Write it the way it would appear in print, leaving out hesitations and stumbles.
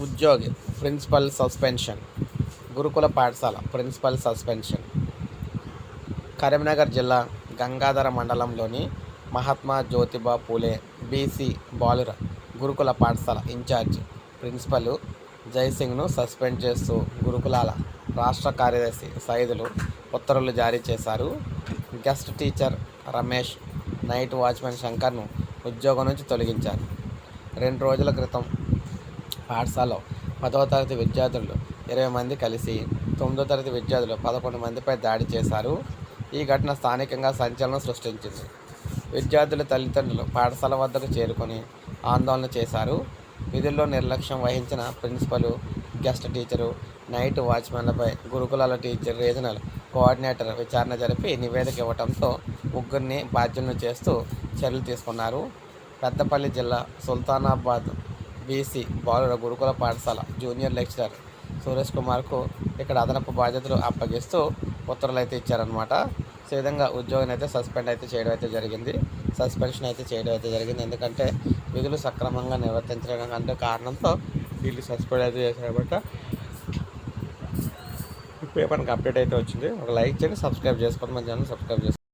ఉద్యోగి principal suspension. గురుకుల పాఠశాల ప్రిన్సిపల్ సస్పెన్షన్. కరీంనగర్ జిల్లా గంగాధర మండలంలోని మహాత్మా జ్యోతిబా పూలే బీసీ బాలుర గురుకుల పాఠశాల ఇన్ఛార్జ్ ప్రిన్సిపల్ జైసింగ్ను సస్పెండ్ చేస్తూ గురుకులాల రాష్ట్ర కార్యదర్శి సైదులు ఉత్తర్వులు జారీ చేశారు. Guest teacher Ramesh, night watchman శంకర్ను ఉద్యోగం నుంచి తొలగించారు. 2 రోజుల క్రితం పాఠశాలలో 10వ తరగతి విద్యార్థులు 20 మంది కలిసి 9వ తరగతి విద్యార్థులు 11 మందిపై దాడి చేశారు. ఈ ఘటన స్థానికంగా సంచలనం సృష్టించింది. విద్యార్థుల తల్లిదండ్రులు పాఠశాల వద్దకు చేరుకొని ఆందోళన చేశారు. విధుల్లో నిర్లక్ష్యం వహించిన ప్రిన్సిపల్, గెస్ట్ టీచరు, నైట్ వాచ్మెన్లపై గురుకులాల టీచర్ రీజనల్ కోఆర్డినేటర్ విచారణ జరిపి నివేదిక ఇవ్వడంతో ముగ్గురిని బాధ్యులను చేస్తూ చర్యలు తీసుకున్నారు. పెద్దపల్లి జిల్లా సుల్తానాబాద్ బీసీ బాలుర గురుకుల పాఠశాల జూనియర్ లెక్చరర్ సురేష్ కుమార్కు ఇక్కడ అదనపు బాధ్యతలు అప్పగిస్తూ ఉత్తర్వులు అయితే ఇచ్చారనమాట. సో ఈ విధంగా ఉద్యోగిని అయితే సస్పెన్షన్ అయితే చేయడం అయితే జరిగింది. ఎందుకంటే విధులు సక్రమంగా నిర్వర్తించడం అంటే కారణంతో వీళ్ళు సస్పెండ్ అయితే చేశారనమాట. పేపర్కి అప్డేట్ అయితే వచ్చింది. ఒక లైక్ చేయండి, సబ్స్క్రైబ్ చేసుకోండి, మన ఛానల్ సబ్స్క్రైబ్ చేసుకోండి.